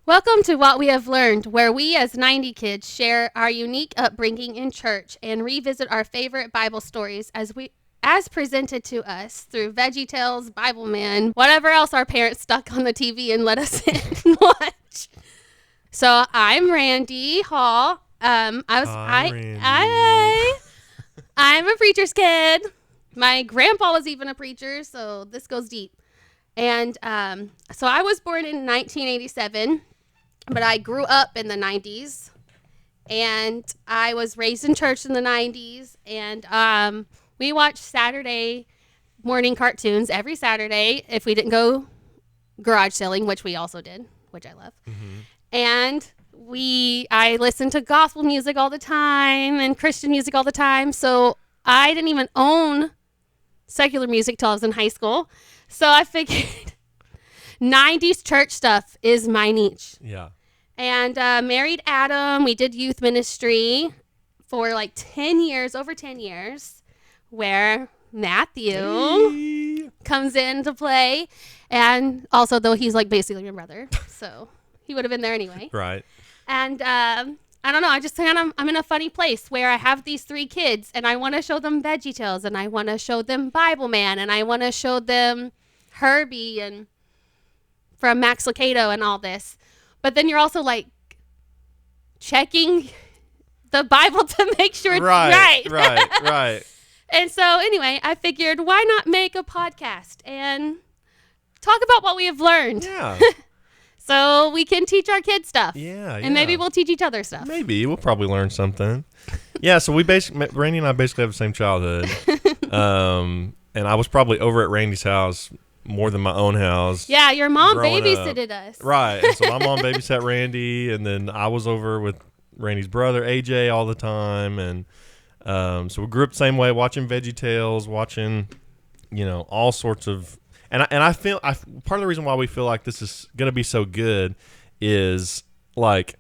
Welcome to What We Have Learned, where we as 90 kids share our unique upbringing in church and revisit our favorite Bible stories as presented to us through Veggie Tales, Bibleman, whatever else our parents stuck on the TV and let us in and watch. So I'm Randi Hall. Randy. I'm a preacher's kid. My grandpa was even a preacher, so this goes deep. And so I was born in 1987. But I grew up in the 90s, and I was raised in church in the 90s, and we watched Saturday morning cartoons every Saturday if we didn't go garage selling, which we also did, which I love. Mm-hmm. And I listened to gospel music all the time and Christian music all the time, so I didn't even own secular music till I was in high school. So I figured 90s church stuff is my niche. Yeah. And married Adam. We did youth ministry for like 10 years, over 10 years, where Matthew comes into play. And also, though, he's like basically my brother. So he would have been there anyway. Right. And I don't know. I'm in a funny place where I have these 3 kids and I want to show them Veggie Tales and I want to show them Bibleman and I want to show them Herbie and from Max Lucado and all this. But then you're also like checking the Bible to make sure it's right. Right. And so anyway, I figured why not make a podcast and talk about what we have learned. Yeah. So we can teach our kids stuff. Yeah. And maybe we'll teach each other stuff. Maybe. We'll probably learn something. Yeah. So Randy and I basically have the same childhood. And I was probably over at Randy's house more than my own house. Yeah, your mom babysitted us. Right. And so my mom babysat Randy, and then I was over with Randy's brother, AJ, all the time. And so we grew up the same way, watching Veggie Tales, watching, all sorts of... And I feel... part of the reason why we feel like this is going to be so good is, like,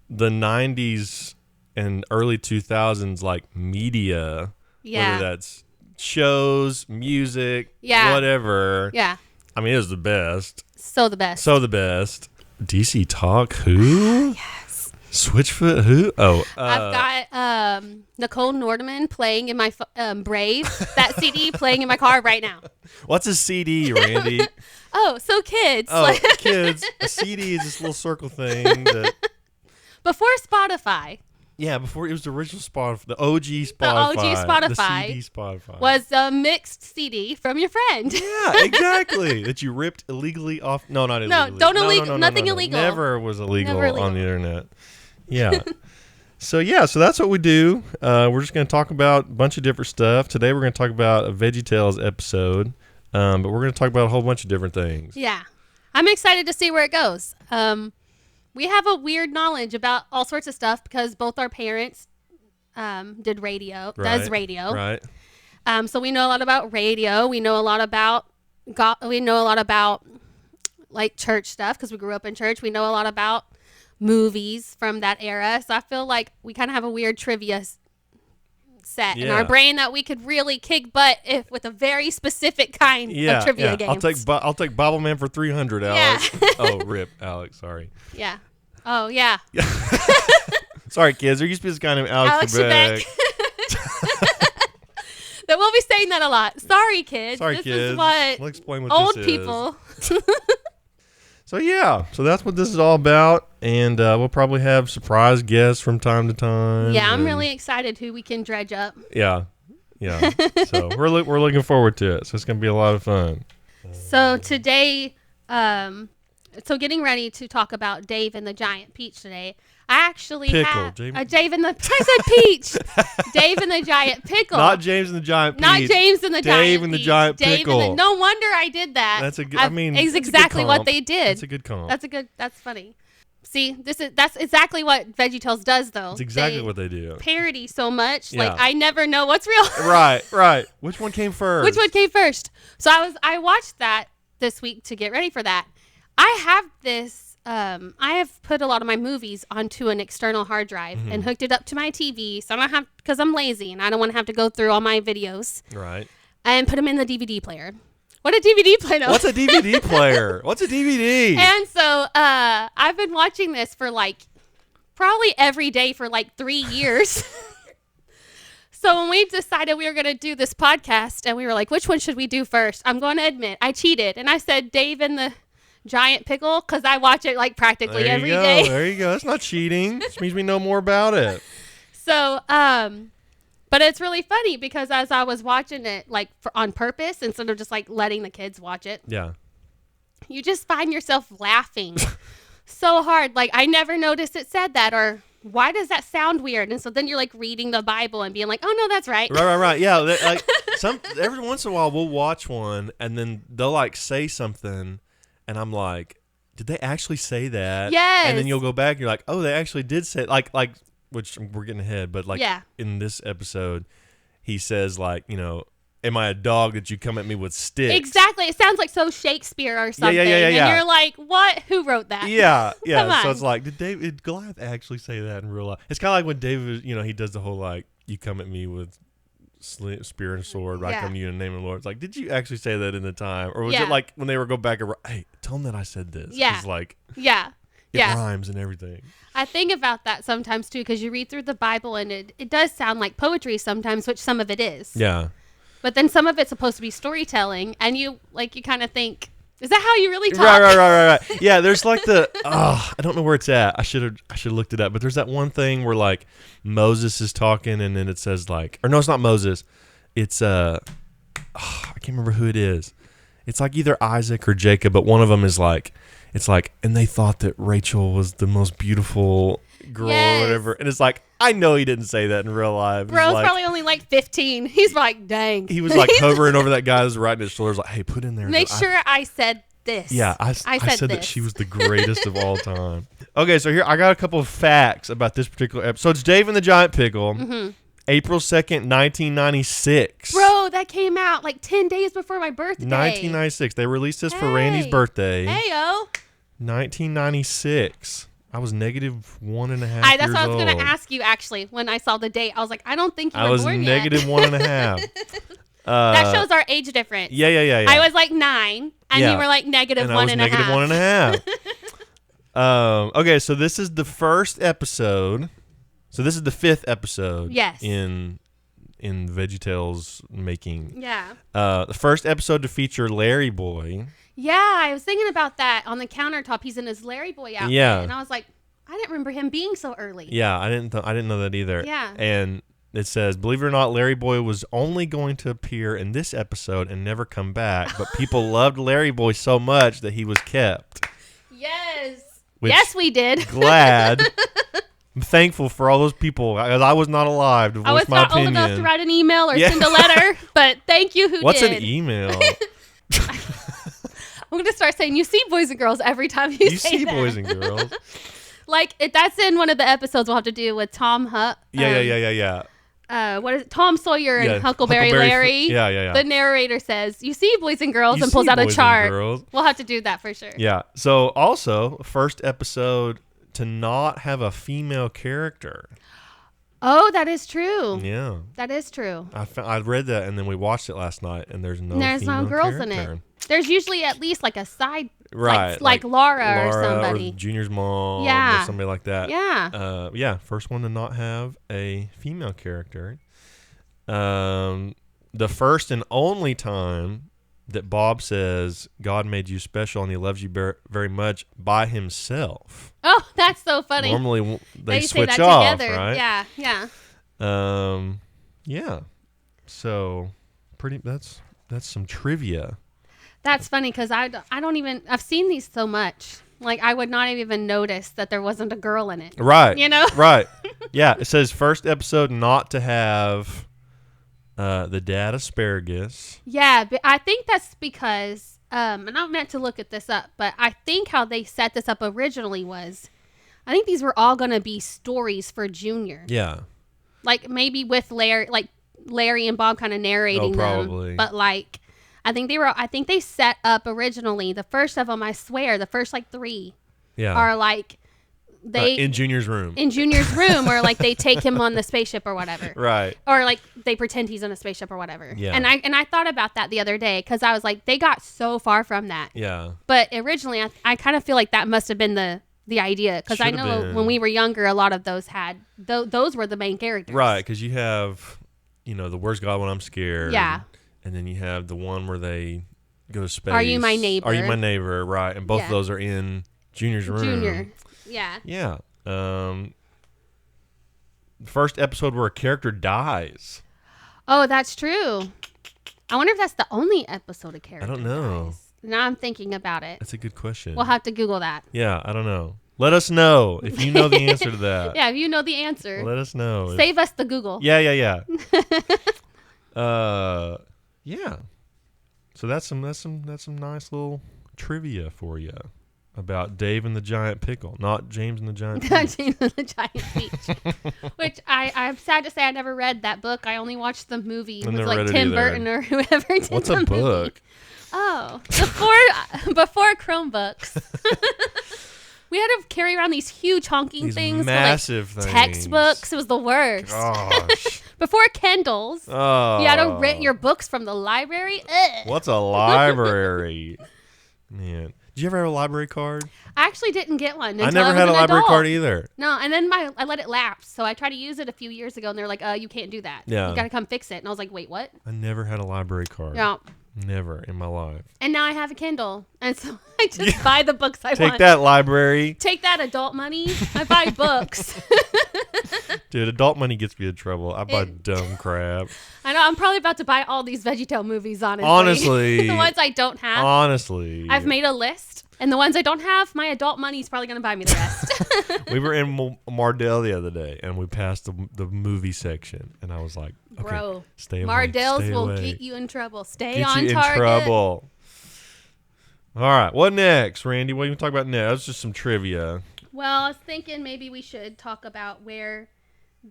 the 90s and early 2000s, like, media, yeah. whether that's... shows, music, whatever. Yeah. I mean, it was the best. So the best. DC Talk, who? Yes. Switchfoot, who? Oh. I've got Nicole Nordeman playing in my Brave, that CD playing in my car right now. What's a CD, Randy? Oh, so kids. Oh, kids. A CD is this little circle thing that... Before Spotify. Yeah, before it was the original Spotify, the OG Spotify. The CD Spotify. Was a mixed CD from your friend. Yeah, exactly. That you ripped illegally off. No, not illegally. No, nothing illegal. Never was illegal on the internet. Yeah. So that's what we do. We're just going to talk about a bunch of different stuff. Today we're going to talk about a Veggie Tales episode, but we're going to talk about a whole bunch of different things. Yeah. I'm excited to see where it goes. We have a weird knowledge about all sorts of stuff because both our parents did radio. Right, does radio. Right. So we know a lot about radio. We know a lot about like church stuff because we grew up in church. We know a lot about movies from that era. So I feel like we kind of have a weird trivia set in our brain that we could really kick butt with a very specific kind of trivia games. I'll take Bibleman for 300, Alex. Yeah. Oh, rip, Alex. Sorry. Yeah. Oh, yeah. Sorry, kids. There used to be this guy named Alex Trebek. That we'll be saying that a lot. Sorry, kids. Sorry, this kids. Is what we'll explain what old this people. So that's what this is all about, and we'll probably have surprise guests from time to time. Yeah, I'm really excited who we can dredge up. Yeah. So we're looking forward to it. So it's gonna be a lot of fun. So today, getting ready to talk about Dave and the Giant Peach today. I actually have Dave and the I said Peach. Dave and the Giant Pickle. Not James and the Giant Peach. Not James and the Giant Dave and the Giant Pickle. No wonder I did that. That's a good. It's exactly what they did. That's a good comp. That's funny. See, that's exactly what Veggie Tales does, though. That's exactly what they do. Parody so much, like I never know what's real. Right. Which one came first? So I watched that this week to get ready for that. I have this. I have put a lot of my movies onto an external hard drive and hooked it up to my TV, so I don't have because I'm lazy and I don't want to have to go through all my videos. Right. And put them in the DVD player. What a DVD player. What's a DVD player? What's a DVD? And so I've been watching this for like probably every day for like 3 years. So when we decided we were going to do this podcast and we were like, which one should we do first? I'm going to admit I cheated. And I said Dave and the Giant Pickle because I watch it like practically every day. There you go. That's not cheating. Which means we know more about it. So, but it's really funny because as I was watching it like on purpose instead of just like letting the kids watch it. Yeah. You just find yourself laughing so hard. Like I never noticed it said that or why does that sound weird? And so then you're like reading the Bible and being like, oh no, that's right. Right. Yeah. Like every once in a while we'll watch one and then they'll like say something. And I'm like, did they actually say that? Yes. And then you'll go back and you're like, oh, they actually did say it. Like, which we're getting ahead, but like in this episode, he says like, you know, am I a dog that you come at me with sticks? Exactly. It sounds like so Shakespeare or something. Yeah. And you're like, what? Who wrote that? Yeah. Come on. So it's like, did Goliath actually say that in real life? It's kind of like when David, you know, he does the whole like, you come at me with spear and sword, I come to you in the name of the Lord. It's like, did you actually say that in the time? Or was it like when they were go back and hey, tell them that I said this? Yeah. It's like, it rhymes and everything. I think about that sometimes too because you read through the Bible and it does sound like poetry sometimes, which some of it is. Yeah. But then some of it's supposed to be storytelling and you kind of think, is that how you really talk? Right. Yeah, there's like I don't know where it's at. I should have looked it up. But there's that one thing where like Moses is talking and then it says like, or no, it's not Moses. It's I can't remember who it is. It's like either Isaac or Jacob, but one of them is like, it's like, and they thought that Rachel was the most beautiful girl or whatever. And it's like, I know he didn't say that in real life. Bro's like, probably only like 15. He's like, dang. He was like hovering over that guy who's right in his shoulders, like, hey, put in there. Make sure I said this. Yeah, I said this. that she was the greatest of all time. Okay, so here I got a couple of facts about this particular episode. So it's Dave and the Giant Pickle. Mm-hmm. April 2nd, 1996. Bro, that came out like 10 days before my birthday. 1996. They released this for Randy's birthday. Hey-o. 1996. I was negative 1.5 years old. That's what I was going to ask you, actually, when I saw the date. I was like, I don't think you were born yet. I was negative 1.5. That shows our age difference. Yeah. I was like 9, and you were like negative 1.5. I was negative 1.5. Okay, so this is the first episode. So this is the 5th episode. Yes. In Veggie Tales making. Yeah. The first episode to feature Larry Boy. Yeah, I was thinking about that on the countertop. He's in his Larry Boy outfit. Yeah. And I was like, I didn't remember him being so early. Yeah, I didn't know that either. Yeah. And it says, believe it or not, Larry Boy was only going to appear in this episode and never come back. But people loved Larry Boy so much that he was kept. Yes. Which, yes, we did. Glad. I'm thankful for all those people. I was not to voice my opinion. I was not old enough to write an email or send a letter, but thank you who did. What's an email? I'm going to start saying, you see boys and girls every time you say see that. boys and girls. Like, that's in one of the episodes we'll have to do with Tom Hutt. Yeah. What is it? Tom Sawyer and Huckleberry Larry. Yeah. The narrator says, you see boys and girls and pulls out a chart. We'll have to do that for sure. Yeah. So also, first episode to not have a female character. Oh, that is true. Yeah. That is true. I read that and then we watched it last night and there's no girls character. in it. There's usually at least like a side, right? Like Laura or somebody. Or Junior's mom or somebody like that. Yeah. First one to not have a female character. The first and only time that Bob says God made you special and he loves you very much by himself. Oh, that's so funny. Normally they switch say that off, together. right? Yeah. Yeah. So that's some trivia. That's funny because I don't even, I've seen these so much. Like, I would not have even noticed that there wasn't a girl in it. Right. You know? Right. Yeah. It says first episode not to have the dad asparagus. Yeah. But I think that's because, and I meant to look at this up, but I think how they set this up originally was, I think these were all going to be stories for Junior. Yeah. Like, maybe with Larry and Bob kind of narrating them. But like, I think they set up originally the first of them. I swear, the first like 3 are like in Junior's room. Or like they take him on the spaceship or whatever. Right. Or like they pretend he's on a spaceship or whatever. Yeah. And I thought about that the other day because I was like, they got so far from that. Yeah. But originally, I kind of feel like that must have been the idea because I know when we were younger, a lot of those had those were the main characters. Right, because you have, the Where's God When I'm Scared. Yeah. And then you have the one where they go to space. Are You My Neighbor? Are You My Neighbor? Right, and both of those are in Junior's room. Junior. Yeah. Yeah. First episode where a character dies. Oh, that's true. I wonder if that's the only episode a character I don't know. dies. Now I'm thinking about it. That's a good question. We'll have to Google that. Yeah, I don't know. Let us know if you know the answer to that. Yeah, if you know the answer. Let us know. Save us the Google. Yeah. Yeah. So that's some nice little trivia for you about Dave and the Giant Pickle, not James and the Giant Peach. James and the Giant Peach. Which I'm sad to say I never read that book. I only watched the movie with like Tim Burton or whoever did What's the a movie. book? Oh, before Chromebooks. We had to carry around these huge honking things. Massive for, like, things. Textbooks. It was the worst. Gosh. Before Kindles. Oh. You had to rent your books from the library. Ugh. What's a library? Man. Did you ever have a library card? I actually didn't get one until I never was had a an library adult. card either. No, and then I let it lapse. So I tried to use it a few years ago, and they're like, you can't do that. Yeah. You got to come fix it. And I was like, wait, what? I never had a library card. Yeah. Never in my life. And now I have a Kindle. And so I just buy the books I want. Take that, library. Take that, adult money. I buy books. Dude, adult money gets me in trouble. I buy dumb crap. I know. I'm probably about to buy all these Veggie Tale movies, honestly. Honestly. The ones I don't have. Honestly. I've made a list. And the ones I don't have, my adult money is probably going to buy me the rest. We were in Mardell the other day, and we passed the movie section. And I was like, okay, Bro, stay away. Mardell's stay will away. get you in trouble. Stay Get on you target. in trouble. All right. What next, Randy? What are you going to talk about next? That's just some trivia. Well, I was thinking maybe we should talk about where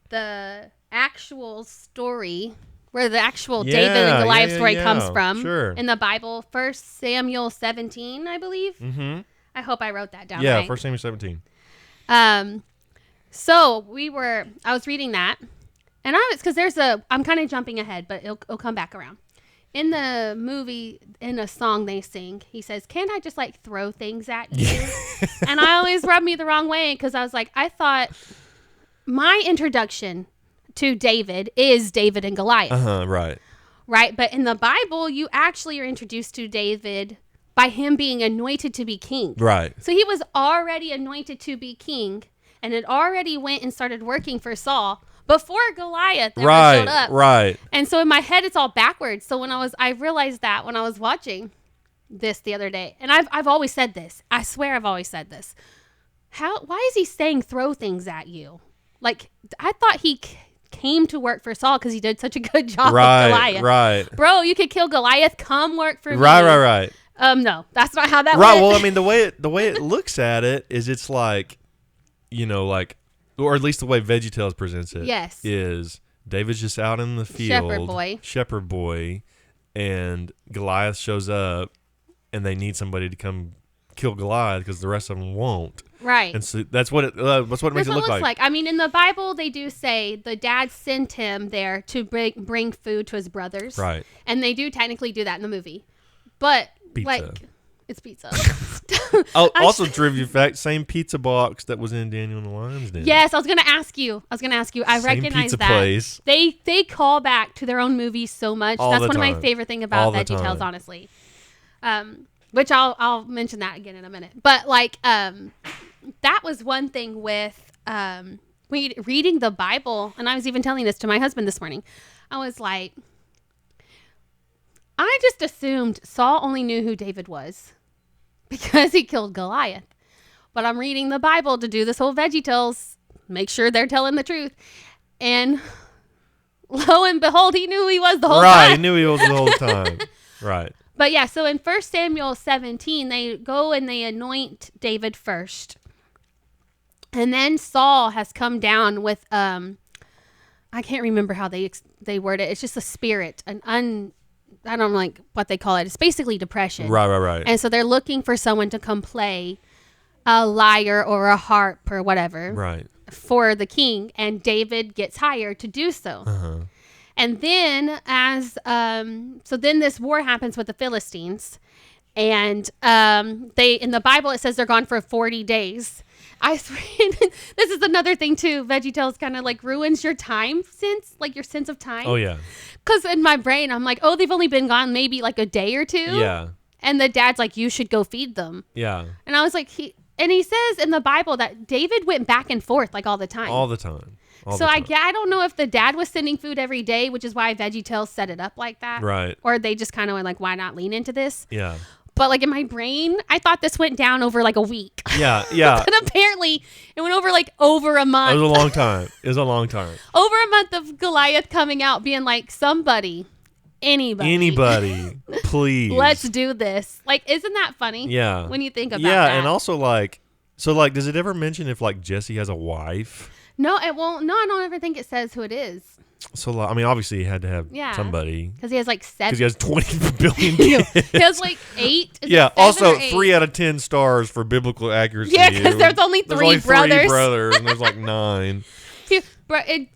the actual story, where the actual David and Goliath story comes from. Sure. In the Bible, 1 Samuel 17, I believe. Mm-hmm. I hope I wrote that down Yeah, right. 1 Samuel 17. So I was reading that, and I'm kind of jumping ahead, but it'll come back around. In the movie, in a song they sing, he says, "Can't I just like throw things at you?" And I always rubbed me the wrong way because I was like, I thought my introduction to David is David and Goliath. Right. Right. But in the Bible, you actually are introduced to David by him being anointed to be king. Right. So he was already anointed to be king and had already went and started working for Saul before Goliath ever showed up. Right. And so in my head, it's all backwards. So I realized that when I was watching this the other day, and I've always said this. I swear I've always said this. Why is he saying throw things at you? Like, I thought he came to work for Saul because he did such a good job with Goliath. Right. Bro, you could kill Goliath. Come work for me. Right. No, that's not how that Right. went. Well, I mean, the way it looks at it is, it's like, or at least the way Veggie Tales presents it. Yes. Is David's just out in the field, shepherd boy, and Goliath shows up, and they need somebody to come kill Goliath because the rest of them won't. Right. And so that's what it makes it look like. I mean, in the Bible, they do say the dad sent him there to bring food to his brothers. Right. And they do technically do that in the movie. But, Pizza. it's pizza. Also, trivia fact, same pizza box that was in Daniel and the Lion's Den. Yes, I was going to ask you. I Same recognize pizza that. Place. They call back to their own movies so much. That's one of my favorite things about Veggie Tales, honestly. Which I'll mention that again in a minute. But that was one thing with reading the Bible, and I was even telling this to my husband this morning. I was like, I just assumed Saul only knew who David was because he killed Goliath. But I'm reading the Bible to do this whole Veggie Tales, make sure they're telling the truth. And lo and behold, he knew who he was the whole time. Right, he knew he was the whole time. Right. But yeah, so in 1 Samuel 17, they go and they anoint David first. And then Saul has come down with, I can't remember how they word it. It's just a spirit, I don't know what they call it. It's basically depression. Right. And so they're looking for someone to come play a lyre or a harp or whatever Right. for the king, and David gets hired to do so. Uh-huh. And then so then this war happens with the Philistines, and they, in the Bible, it says they're gone for 40 days. This is another thing too. Veggie Tales kind of like ruins your time sense, like your sense of time. Oh yeah. Because in my brain, I'm like, oh, they've only been gone maybe like a day or two. Yeah. And the dad's like, you should go feed them. Yeah. And I was like, he says in the Bible that David went back and forth like all the time. All the time. So I don't know if the dad was sending food every day, which is why Veggie Tales set it up like that. Right. Or they just kind of went like, why not lean into this? Yeah. But like in my brain, I thought this went down over like a week. Yeah. Yeah. But apparently it went over a month. It was a long time. Over a month of Goliath coming out being like, anybody, please. Let's do this. Like, isn't that funny? Yeah. When you think about that. that. And also like, so like, does it ever mention if like Jesse has a wife? No, it won't. No, I don't ever think it says who it is. So like, I mean, obviously he had to have somebody. Because he has like 7. Because he has 20 billion kids. He has like 8. Yeah. Also, 3 out of 10 stars for biblical accuracy. Yeah, because there's only 3 brothers. 3 brothers, and there's like 9.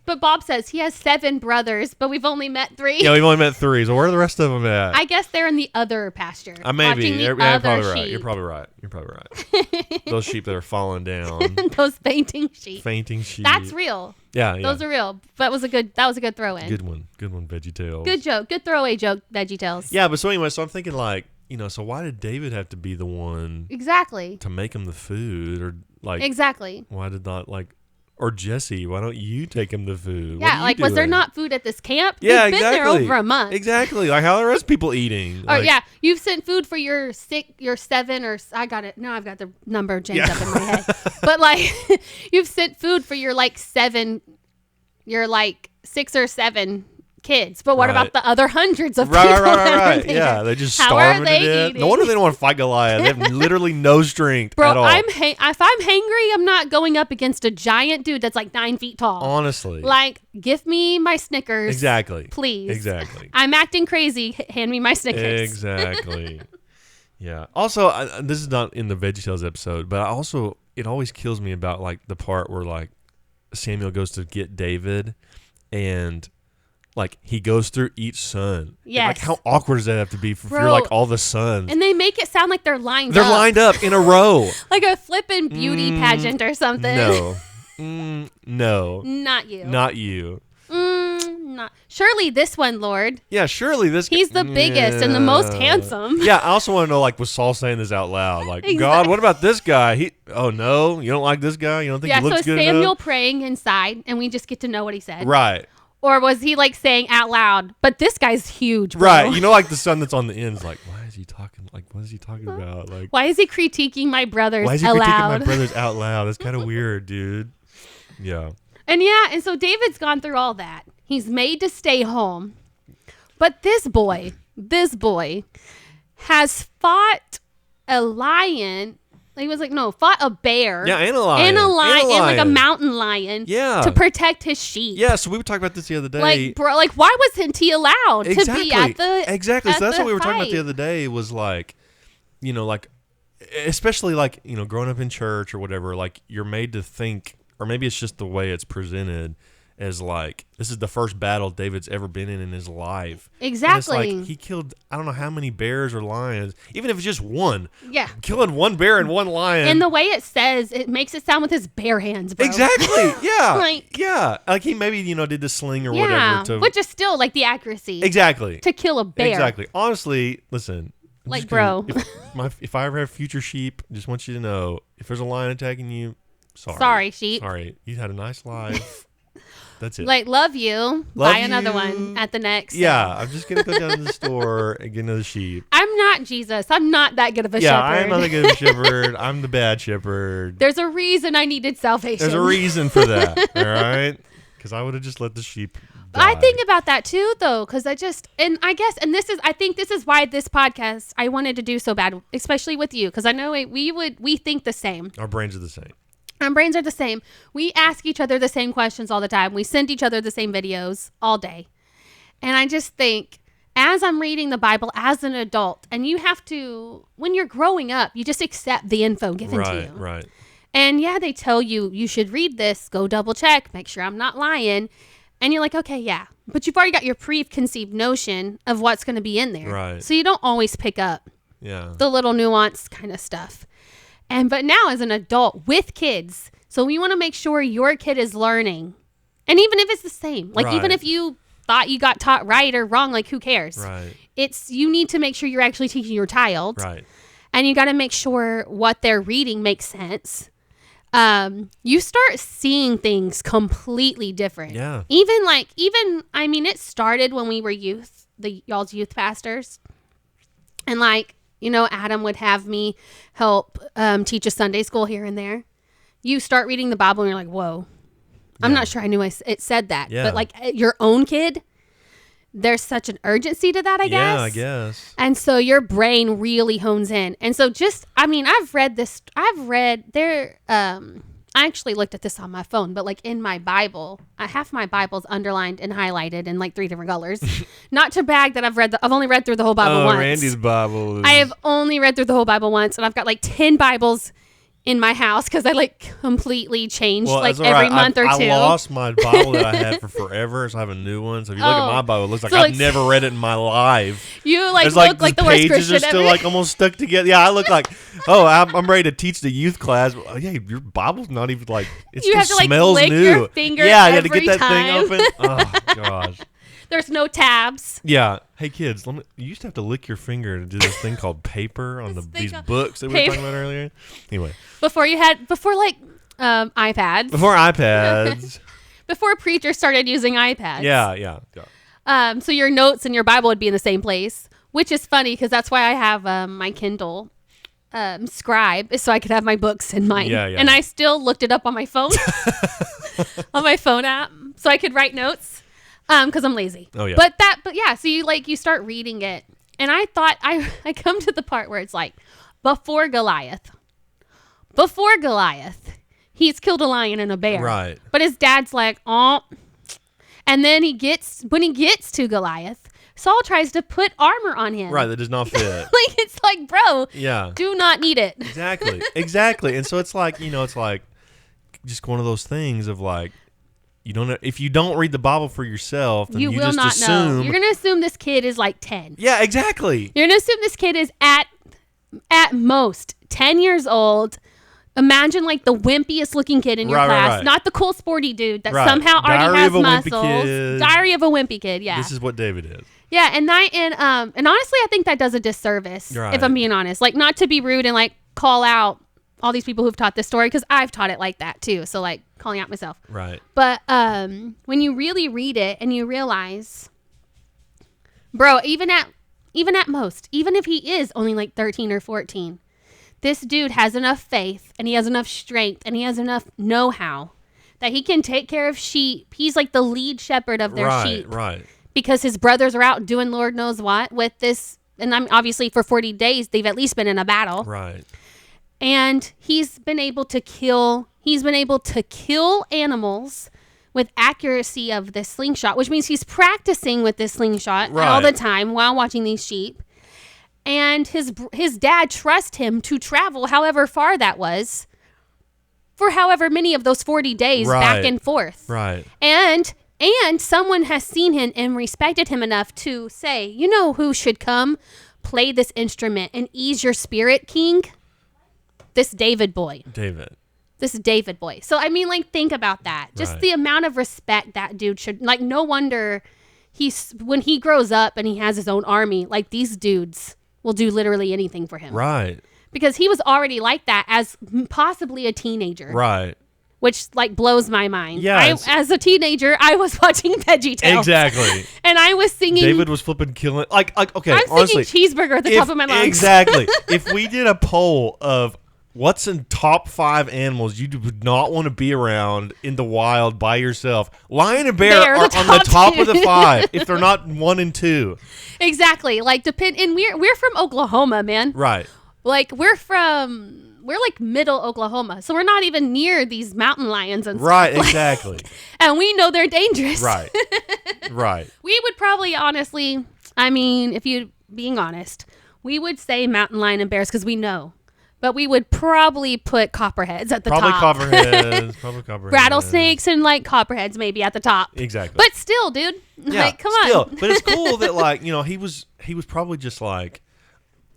But Bob says he has 7 brothers, but we've only met 3. Yeah, we've only met 3. So where are the rest of them at? I guess they're in the other pasture. Maybe. You're probably right. You're probably right. Those sheep that are falling down. Those fainting sheep. That's real. Yeah. Those are real. That was a good throw in. Good one, Veggie Tales. Good joke. Good throwaway joke, Veggie Tales. Yeah, but so anyway, so I'm thinking like, so why did David have to be the one exactly to make him the food, or like exactly? Why did not like, or Jesse? Why don't you take him the food? Yeah, like was there not food at this camp? Yeah, You've been there over a month. Exactly. Like how are the rest of people eating? Or yeah, you've sent food for your 7 or I got it. Now I've got the number changed up in my head. But like you've sent food for your like 7, your like 6 or 7 kids, but what about the other hundreds of people? Right. Yeah, they just starving to death. No wonder they don't want to fight Goliath. They have literally no strength at all. If I'm hangry, I'm not going up against a giant dude that's like 9 feet tall. Honestly, like give me my Snickers, exactly, please. Exactly. I'm acting crazy. Hand me my Snickers. Exactly. Yeah. Also, this is not in the Veggie Tales episode, but it always kills me about like the part where like Samuel goes to get David and. Like, he goes through each son. Yes. Like, how awkward does that have to be if you're, like, all the sons? And they make it sound like they're lined up. They're lined up in a row. Like a flippin' beauty pageant or something. No. No. Not you. Not you. Not. Surely this one, Lord. Yeah, surely this He's the biggest and the most handsome. Yeah, I also want to know, like, was Saul saying this out loud? Like, exactly. God, what about this guy? Oh, no? You don't like this guy? You don't think he looks good enough? Yeah, so Samuel praying inside, and we just get to know what he said. Right. Or was he like saying out loud, but this guy's huge, bro. Right. You know, like the son that's on the end is like, why is he talking? Like, what is he talking about? Like, why is he critiquing my brothers out loud? Why is he critiquing my brothers out loud? That's kind of weird, dude. Yeah. And so David's gone through all that. He's made to stay home. But this boy has fought a lion. He was like, fought a bear. Yeah, and a lion. And like a mountain lion. Yeah. To protect his sheep. Yeah, so we were talking about this the other day. Like, bro, like, why wasn't he allowed to be at the Exactly. So that's what we were talking fight? about the other day was like, like, especially like, growing up in church or whatever, like, you're made to think, or maybe it's just the way it's presented, as like, this is the first battle David's ever been in his life. Exactly. And it's like he killed I don't know how many bears or lions, even if it's just one. Yeah. Killing one bear and one lion. And the way it says, it makes it sound with his bare hands, bro. Exactly. Yeah. Like, yeah. Like he maybe, did the sling or whatever. Which is still like the accuracy. Exactly. To kill a bear. Exactly. Honestly, listen. Like, bro. If I ever have future sheep, I just want you to know, if there's a lion attacking you, sorry. Sorry, sheep. Sorry. You had a nice life. That's it. Like, love you. Buy another one at the next. Yeah, I'm just going to go down to the store and get another sheep. I'm not Jesus. I'm not that good of a shepherd. Yeah, I'm not that good of a shepherd. I'm the bad shepherd. There's a reason I needed salvation. There's a reason for that, all right? Because I would have just let the sheep die. I think about that too, though, because I think this is why this podcast I wanted to do so bad, especially with you, because I know we think the same. Our brains are the same. Our brains are the same. We ask each other the same questions all the time. We send each other the same videos all day. And I just think as I'm reading the Bible as an adult, and you have to, when you're growing up, you just accept the info given to you. Right. And yeah, they tell you, you should read this, go double check, make sure I'm not lying. And you're like, okay, yeah. But you've already got your preconceived notion of what's going to be in there. Right. So you don't always pick up the little nuanced kind of stuff. But now as an adult with kids, so we want to make sure your kid is learning. And even if it's the same, like even if you thought you got taught right or wrong, like who cares? Right. You need to make sure you're actually teaching your child. Right. And you got to make sure what they're reading makes sense. You start seeing things completely different. Yeah. I mean, it started when we were youth, y'all's youth pastors. And like, you know, Adam would have me help teach a Sunday school here and there. You start reading the Bible and you're like, whoa, I'm not sure I knew it said that. Yeah. But like your own kid, there's such an urgency to that, I guess. Yeah, I guess. And so your brain really hones in. And so I actually looked at this on my phone, but like in my Bible, half my Bible's underlined and highlighted in like 3 different colors. Not to brag that I've only read through the whole Bible once. Randy's Bible. I have only read through the whole Bible once, and I've got like 10 Bibles in my house because I like completely changed every month or two. I lost my Bible that I had for forever, so I have a new one. So if you look at my Bible, it looks like I've never read it in my life. You like look like the worst Christian ever. Pages are still like almost stuck together. Yeah, I look like, I'm ready to teach the youth class. Oh, yeah, your Bible's not even like, it you still have to smells lick new. Your finger yeah, you every had to get that time. thing open. Oh gosh. There's no tabs. Yeah. Hey kids, you used to have to lick your finger to do this thing called paper on these books that we were talking about earlier. Anyway. Before iPads. Before iPads. Before preachers started using iPads. Yeah. So your notes and your Bible would be in the same place, which is funny because that's why I have my Kindle Scribe, so I could have my books in mine. Yeah. And I still looked it up on my phone, on my phone app, so I could write notes. Because I'm lazy. Oh yeah. But yeah. So you start reading it, and I thought I come to the part where it's like before Goliath, he's killed a lion and a bear. Right. But his dad's like, oh, and then when he gets to Goliath, Saul tries to put armor on him. Right. That does not fit. Like it's like, bro. Yeah. Do not need it. Exactly. And so it's like it's like just one of those things of like. If you don't read the Bible for yourself, then you will just not assume. know. You're going to assume this kid is like 10. Yeah, exactly. You're going to assume this kid is at most 10 years old. Imagine like the wimpiest looking kid in your class, right. Not the cool sporty dude that somehow already has muscles. Diary of a Wimpy Kid, yeah. This is what David is. Yeah, and honestly, I think that does a disservice, if I'm being honest. Like, not to be rude and like call out all these people who've taught this story, because I've taught it like that too. So like calling out myself. Right. But when you really read it and you realize, bro, even at most, even if he is only like 13 or 14, this dude has enough faith and he has enough strength and he has enough know-how that he can take care of sheep. He's like the lead shepherd of their sheep. Right. Because his brothers are out doing Lord knows what with this. And I'm obviously for 40 days, they've at least been in a battle. Right. And he's been able to kill animals with accuracy of this slingshot, which means he's practicing with this slingshot all the time while watching these sheep. And his dad trusts him to travel however far that was for however many of those 40 days back and forth. Right. And someone has seen him and respected him enough to say, you know who should come play this instrument and ease your spirit, King? This David boy. This David boy. So, I mean, like, think about that. Just the amount of respect that dude should, like, no wonder when he grows up and he has his own army, like, these dudes will do literally anything for him. Right. Because he was already like that as possibly a teenager. Right. Which, like, blows my mind. Yeah. As a teenager, I was watching Veggie Tales. Exactly. And I was singing. David was flipping killing. Okay, I'm honestly. singing Cheeseburger at the top of my lungs. Exactly. If we did a poll of what's in top 5 animals you would not want to be around in the wild by yourself, lion and bear are on the top of the 5 if they're not 1 and 2. Exactly. Like, and we're from Oklahoma, man. Right. Like, we're like middle Oklahoma, so we're not even near these mountain lions and stuff. Right, exactly. And we know they're dangerous. Right. We would probably, honestly, I mean, if you being honest, we would say mountain lion and bears because we know. But we would probably put copperheads at the top. Probably copperheads. Rattlesnakes and like copperheads maybe at the top. Exactly. But still, dude. Yeah, like, come on. But it's cool that like, he was probably just like,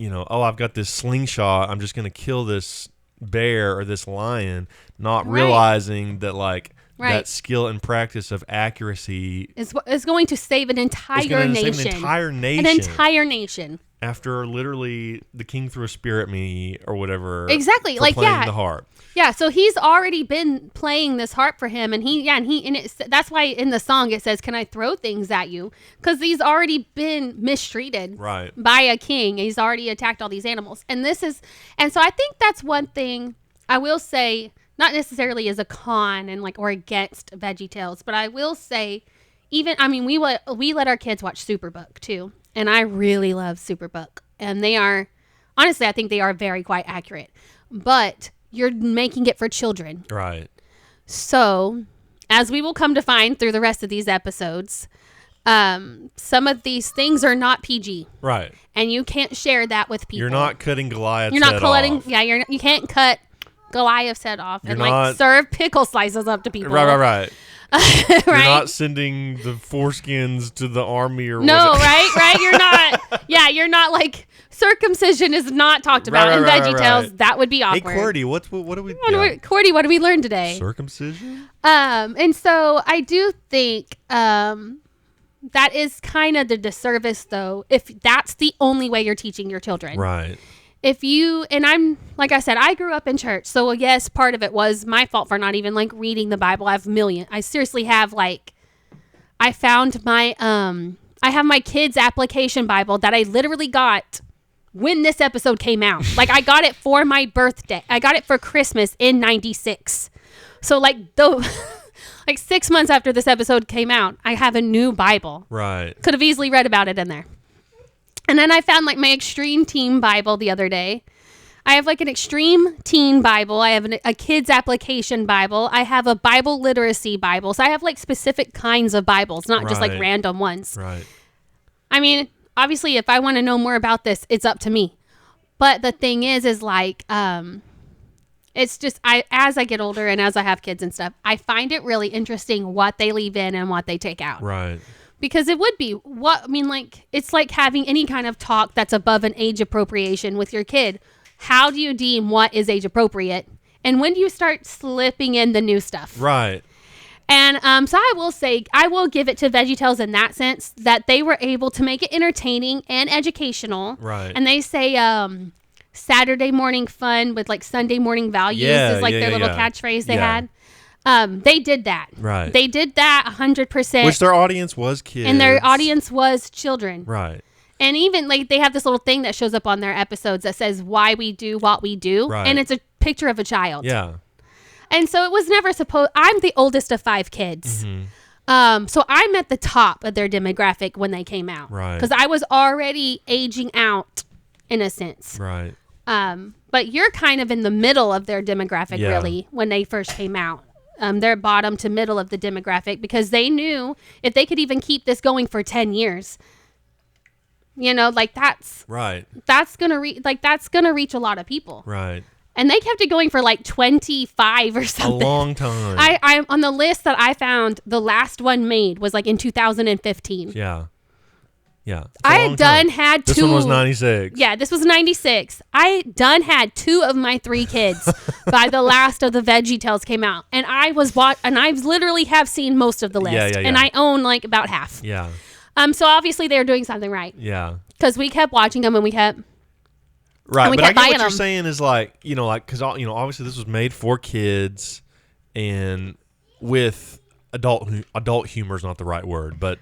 oh, I've got this slingshot. I'm just going to kill this bear or this lion, not realizing that like that skill and practice of accuracy is going to save an entire nation. An entire nation. After literally the king threw a spear at me or whatever. Exactly. For playing the harp. Yeah. So he's already been playing this harp for him, and that's why in the song it says, "Can I throw things at you?" Because he's already been mistreated by a king. He's already attacked all these animals, and so I think that's one thing I will say, not necessarily as a con and like or against Veggie Tales, but I will say, we let our kids watch Superbook too. And I really love Superbook. And they are, honestly, I think they are very quite accurate. But you're making it for children. Right. So, as we will come to find through the rest of these episodes, some of these things are not PG. Right. And you can't share that with people. You're not cutting Goliath's head off. Yeah, you can't cut Goliath's head off serve pickle slices up to people. Right. Right? You're not sending the foreskins to the army or no, right? You're not. Yeah, you're not like circumcision is not talked about in Veggie Tales. That would be awkward. Hey, Cordy, what do we? Cordy, what did we learn today? Circumcision. And so I do think that is kind of the disservice, though, if that's the only way you're teaching your children. Right. I'm, like I said, I grew up in church. So yes, part of it was my fault for not even like reading the Bible. I seriously have I found I have my kids' application Bible that I literally got when this episode came out. Like I got it for my birthday. I got it for Christmas in 96. So like 6 months after this episode came out, I have a new Bible. Right. Could have easily read about it in there. And then I found like my Extreme Teen Bible the other day. I have like an Extreme Teen Bible. I have a Kids Application Bible. I have a Bible Literacy Bible. So I have like specific kinds of Bibles, not just like random ones. Right. I mean, obviously, if I want to know more about this, it's up to me. But the thing is like, it's just, as I get older and as I have kids and stuff, I find it really interesting what they leave in and what they take out. Right. Because it would be it's like having any kind of talk that's above an age appropriation with your kid. How do you deem what is age appropriate? And when do you start slipping in the new stuff? Right. And so I will say, I will give it to Veggie Tales in that sense that they were able to make it entertaining and educational. Right. And they say Saturday morning fun with like Sunday morning values is like their little catchphrase they had. They did that. Right. They did that 100%. Which their audience was kids. And their audience was children. Right. And even like they have this little thing that shows up on their episodes that says why we do what we do. Right. And it's a picture of a child. Yeah. And so it was never supposed. I'm the oldest of 5 kids. Mm-hmm. So I'm at the top of their demographic when they came out. Right. Because I was already aging out in a sense. Right. But you're kind of in the middle of their demographic really when they first came out. They're bottom to middle of the demographic because they knew if they could even keep this going for 10 years, like that's gonna reach a lot of people. Right. And they kept it going for like 25 or something. A long time. I'm on the list that I found. The last one made was like in 2015. Yeah. Yeah. I had done had 2. This one was 96. Yeah, this was 96. I done had 2 of my 3 kids by the last of the Veggie Tales came out. And I literally have seen most of the list. Yeah. And I own like about half. Yeah. So obviously they were doing something right. Yeah. Because we kept watching them and we kept... Right, but I get what you're them. saying is because obviously this was made for kids and with adult humor is not the right word, but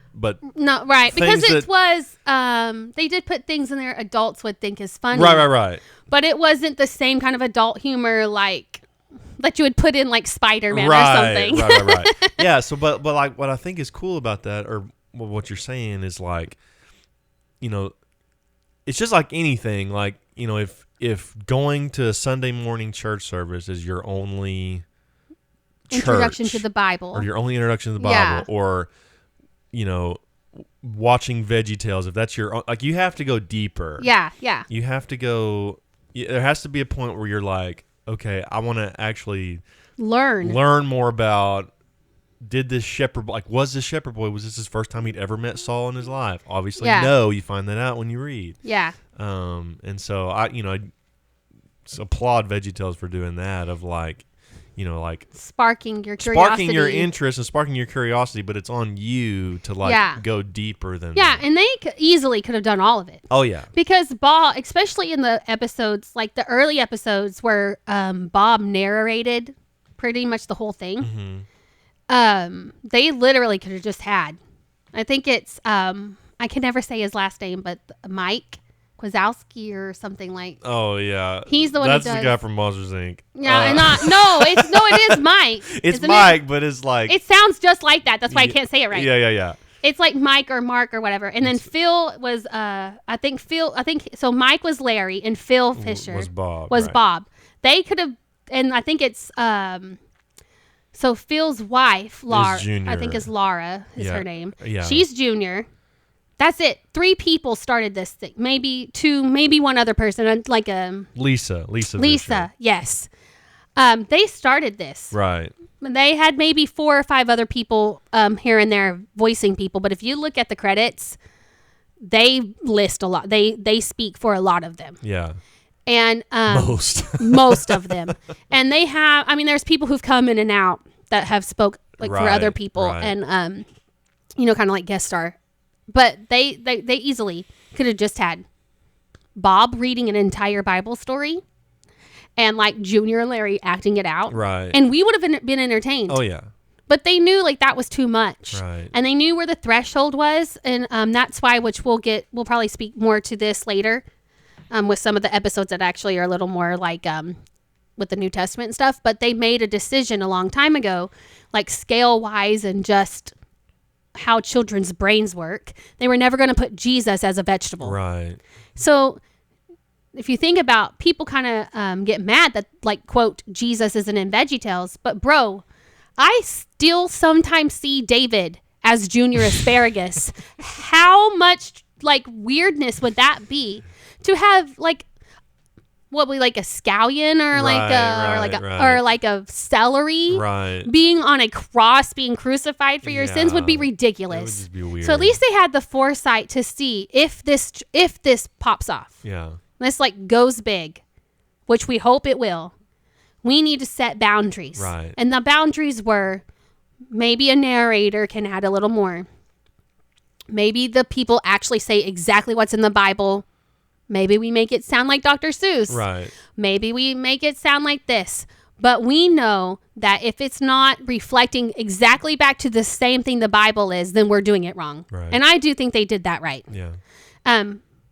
no, right, because it was they did put things in there adults would think is funny. Right. But it wasn't the same kind of adult humor like that you would put in like Spider-Man or something. Right. Yeah, so but like what I think is cool about that or what you're saying is like it's just like anything like if going to a Sunday morning church service is your only introduction to the Bible or your only introduction to the Bible or watching Veggie Tales, if that's your like, you have to go deeper. Yeah, yeah. You have to go. There has to be a point where you're like, okay, I want to actually learn more about. Did this shepherd, like, was this shepherd boy, was this his first time he'd ever met Saul in his life? Obviously, no. You find that out when you read. Yeah. And so I applaud Veggie Tales for doing that, of like, like sparking your curiosity, interest and sparking your curiosity, but it's on you to like go deeper than that. And they easily could have done all of it. Oh yeah, because Bob, especially in the episodes, like the early episodes where Bob narrated pretty much the whole thing. Mm-hmm. They literally could have just had, I think it's I can never say his last name, but Mike Wazowski or something like. Oh yeah, he's the one. That's the guy from Monsters Inc. Yeah, it is Mike. It's Mike, but it's like it sounds just like that. That's why I can't say it right. Yeah. It's like Mike or Mark or whatever, and then Phil was I think so. Mike was Larry, and Phil Fisher was Bob. Bob. They could have, and I think it's so Phil's wife, Laura, I think is Laura is her name. Yeah. She's Junior. That's it. 3 people started this thing. Maybe 2, maybe one other person, like Lisa, yes. They started this. Right. They had maybe 4 or 5 other people here and there voicing people, but if you look at the credits, they list a lot. They speak for a lot of them. Yeah. And most of them. And they have, I mean, there's people who've come in and out that have spoke like for other people and kind of like guest star. But they easily could have just had Bob reading an entire Bible story and like Junior and Larry acting it out. Right. And we would have been entertained. Oh yeah. But they knew like that was too much. Right. And they knew where the threshold was, and that's why, which we'll probably speak more to this later. With some of the episodes that actually are a little more like with the New Testament and stuff, but they made a decision a long time ago, like scale wise and just how children's brains work. They were never going to put Jesus as a vegetable. Right. So if you think about, people kind of get mad that like, quote, Jesus isn't in Veggie Tales, but bro, I still sometimes see David as Junior Asparagus. How much like weirdness would that be? To have like what we like a scallion or like a celery being on a cross being crucified for your sins would be ridiculous. It would just be weird. So at least they had the foresight to see if this pops off. Yeah. This like goes big, which we hope it will. We need to set boundaries. Right. And the boundaries were maybe a narrator can add a little more. Maybe the people actually say exactly what's in the Bible. Maybe we make it sound like Dr. Seuss. Right. Maybe we make it sound like this. But we know that if it's not reflecting exactly back to the same thing the Bible is, then we're doing it wrong. Right. And I do think they did that right. Yeah.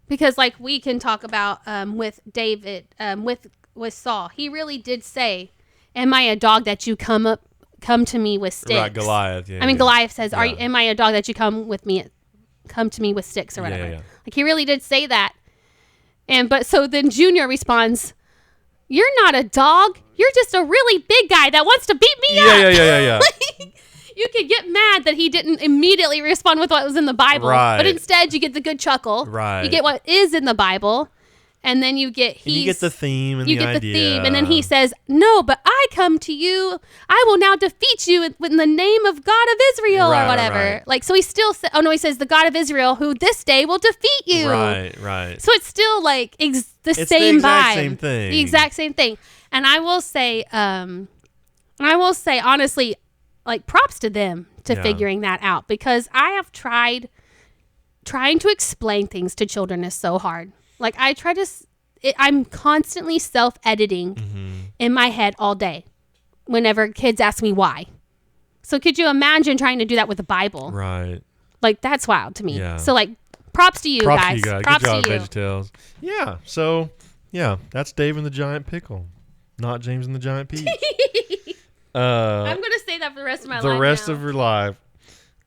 Because like we can talk about with David, with Saul, he really did say, "Am I a dog that you come to me with sticks?" Right, Goliath. Yeah. Goliath says, "Am I a dog that you come to me with sticks or whatever?" Yeah. Like he really did say that. But so then Junior responds, "You're not a dog. You're just a really big guy that wants to beat me up." Yeah. Like, you could get mad that he didn't immediately respond with what was in the Bible. Right. But instead you get the good chuckle. Right. You get what is in the Bible. And then you get the theme and the idea. And then he says, "No, but I come to you. I will now defeat you in the name of God of Israel," or whatever. Right. Like, so he still says, he says, "The God of Israel, who this day will defeat you." Right. So it's still like the it's same the exact vibe. same thing. The exact same thing. And I will say, honestly, like props to them to figuring that out, because I have trying to explain things to children is so hard. Like I'm constantly self-editing in my head all day whenever kids ask me why. So could you imagine trying to do that with the Bible? Right. Like that's wild to me. Yeah. So like props to you guys. Props to you. Good job, Veggie Tales. Yeah. So that's Dave and the Giant Pickle, not James and the Giant Peach. I'm gonna say that for the rest of my life. The rest of your life.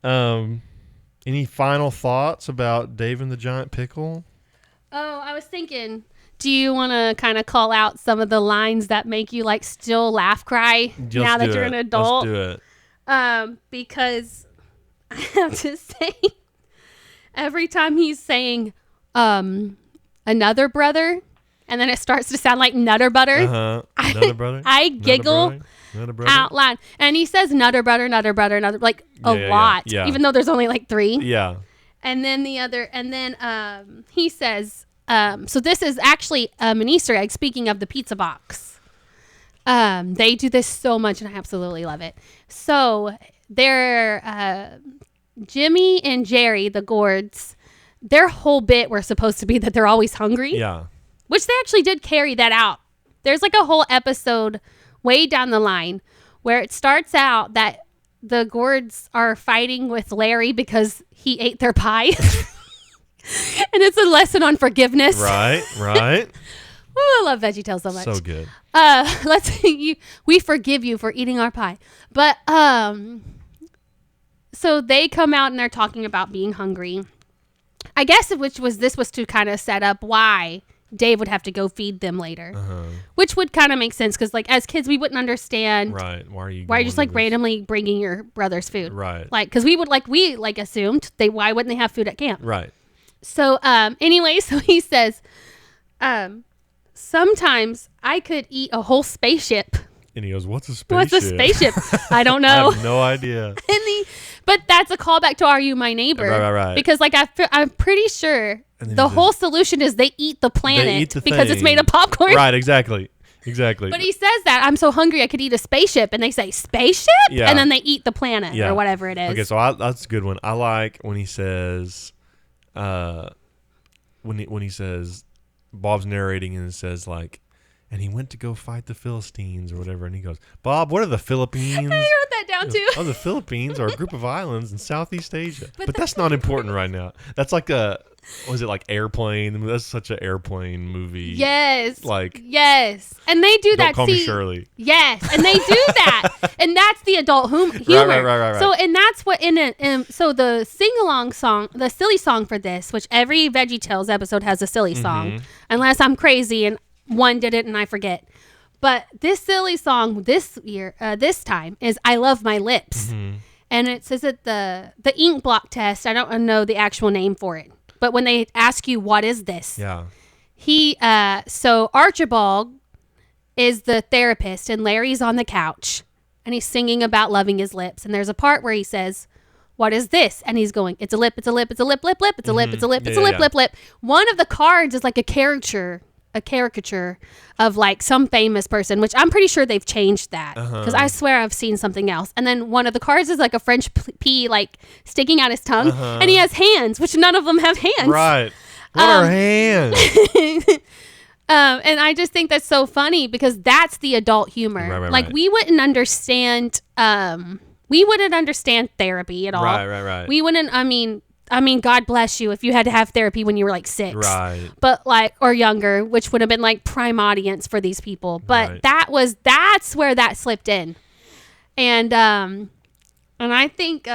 Any final thoughts about Dave and the Giant Pickle? Oh, I was thinking, do you want to kind of call out some of the lines that make you like still laugh cry now that you're an adult? Let's do it. Because I have to say, every time he's saying another brother, and then it starts to sound like Nutter Butter. Another brother. I giggle out loud, and he says Nutter Butter, Nutter Butter, Nutter, like a lot, even though there's only like 3. Yeah. And then he says, so this is actually an Easter egg. Speaking of the pizza box, they do this so much, and I absolutely love it. So they're Jimmy and Jerry, the Gourds. Their whole bit were supposed to be that they're always hungry. Yeah. Which they actually did carry that out. There's like a whole episode way down the line where it starts out that the Gourds are fighting with Larry because he ate their pie. And it's a lesson on forgiveness. Right. Ooh, I love Veggie Tales so much. So good. We forgive you for eating our pie. But so they come out and they're talking about being hungry. I guess this was to kind of set up why Dave would have to go feed them later, which would kind of make sense because, like, as kids, we wouldn't understand. Right? Why are you just like randomly bringing your brother's food? Right? Like, because we assumed why wouldn't they have food at camp? Right. So anyway, so he says, sometimes I could eat a whole spaceship. And he goes, "What's a spaceship?" What's a spaceship? I don't know. I have no idea. But that's a callback to Are You My Neighbor? Right. Because like I'm pretty sure the whole solution is they eat the planet because it's made of popcorn. Right, exactly. But he says that I'm so hungry I could eat a spaceship, and they say spaceship, and then they eat the planet or whatever it is. Okay, so that's a good one. I like when he says, when he says, Bob's narrating and it says like, and he went to go fight the Philistines or whatever, and he goes, "Bob, what are the Philippines?" I wrote that down too. The Philippines are a group of islands in Southeast Asia. But that's not important right now. That's like was it like Airplane? I mean, that's such an Airplane movie. Yes. Like, yes. And they do that. Don't Call Me Shirley. Yes. And they do that. And that's the adult humor. Right. So, and that's what so the sing-along song, the silly song for this, which every Veggie Tales episode has a silly song, unless I'm crazy and one did it and I forget. But this silly song this time is I Love My Lips. And it says that the ink block test, I don't know the actual name for it. But when they ask you, what is this? Yeah. So Archibald is the therapist and Larry's on the couch and he's singing about loving his lips. And there's a part where he says, "What is this?" And he's going, "It's a lip, it's a lip, it's a lip, lip, lip, it's a lip, it's a lip, it's a lip, lip, lip." One of the cards is like a caricature of like some famous person, which I'm pretty sure they've changed that because I swear I've seen something else. And then one of the cards is like a French P like sticking out his tongue, and he has hands, which none of them have hands. Right. What are hands? And I just think that's so funny because that's the adult humor. Right. We wouldn't understand. We wouldn't understand therapy at all. Right. We wouldn't. I mean, God bless you if you had to have therapy when you were like 6. Right. But like, or younger, which would have been like prime audience for these people. But that's where that slipped in. And I think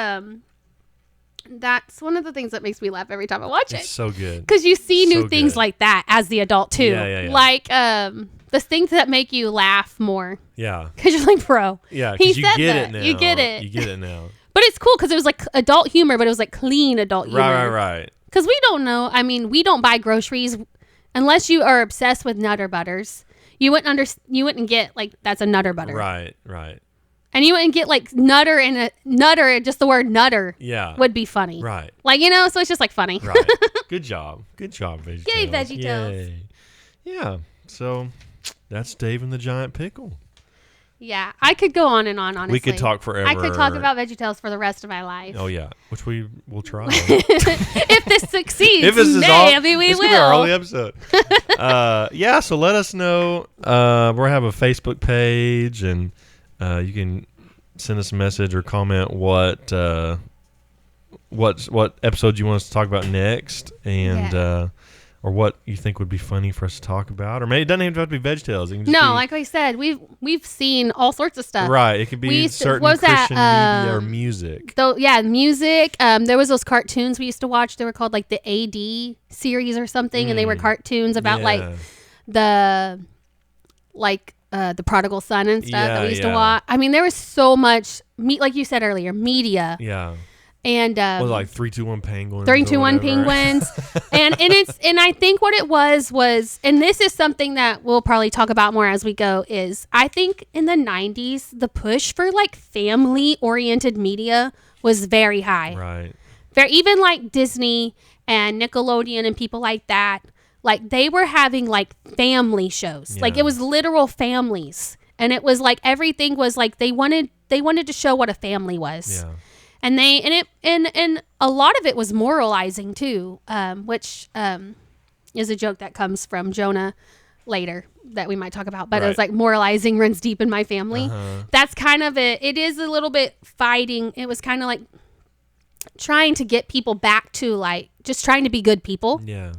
that's one of the things that makes me laugh every time I watch it. It's so good. Because you see new things like that as the adult too. Yeah. Like the things that make you laugh more. Yeah. Because you're like, bro. Yeah, because you get it now. You get it. You get it now. But it's cool because it was like adult humor, but it was like clean adult humor. Right. Because we don't know. I mean, we don't buy groceries unless you are obsessed with Nutter Butters. You wouldn't get like that's a Nutter Butter. Right. And you wouldn't get like Nutter and a Nutter. Just the word Nutter. Yeah. Would be funny. Right. Like so it's just like funny. Right. Good job, Veggie Tales. Yay, Veggie Tales. Yeah. So that's Dave and the Giant Pickle. Yeah, I could go on and on, honestly. We could talk forever. I could talk about Veggie Tales for the rest of my life. Oh, yeah, which we will try. If this succeeds, we will. This could be our only episode. Yeah, so let us know. We have a Facebook page, and you can send us a message or comment what episode you want us to talk about next, and or what you think would be funny for us to talk about, or maybe it doesn't even have to be Veggie Tales. Like I said, we've seen all sorts of stuff. Right, it could be certain Christian media or music. Music. There was those cartoons we used to watch. They were called like the AD series or something, and they were cartoons about the prodigal son and stuff that we used to watch. I mean, there was so much like you said earlier, media. Yeah. And was like 3-2-1 penguins. 3-2-1 penguins. and I think what it was, and this is something that we'll probably talk about more as we go, is I think in the 90s, the push for like family oriented media was very high. Right. Even like Disney and Nickelodeon and people like that, like they were having like family shows. Yeah. Like it was literal families. And it was like everything was like they wanted to show what a family was. Yeah. And and a lot of it was moralizing too, which is a joke that comes from Jonah later that we might talk about. But it was like moralizing runs deep in my family. That's kind of it. It is a little bit fighting. It was kind of like trying to get people back to like just trying to be good people. Yeah.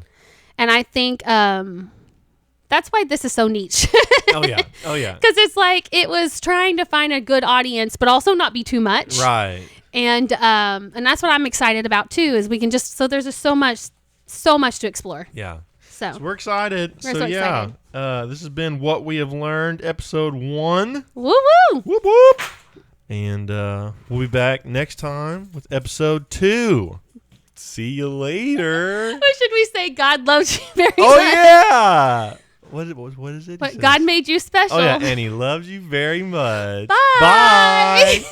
And I think that's why this is so niche. Oh yeah. Because it's like it was trying to find a good audience, but also not be too much. Right. And that's what I'm excited about too. Is we can just there's just so much to explore. Yeah. So we're excited. We're so excited. This has been What We Have Learned, episode 1. Woo woo. Whoop whoop. And we'll be back next time with episode 2. See you later. Or should we say God loves you very much? Oh yeah. What is it? But God made you special. Oh yeah, and He loves you very much. Bye. Bye.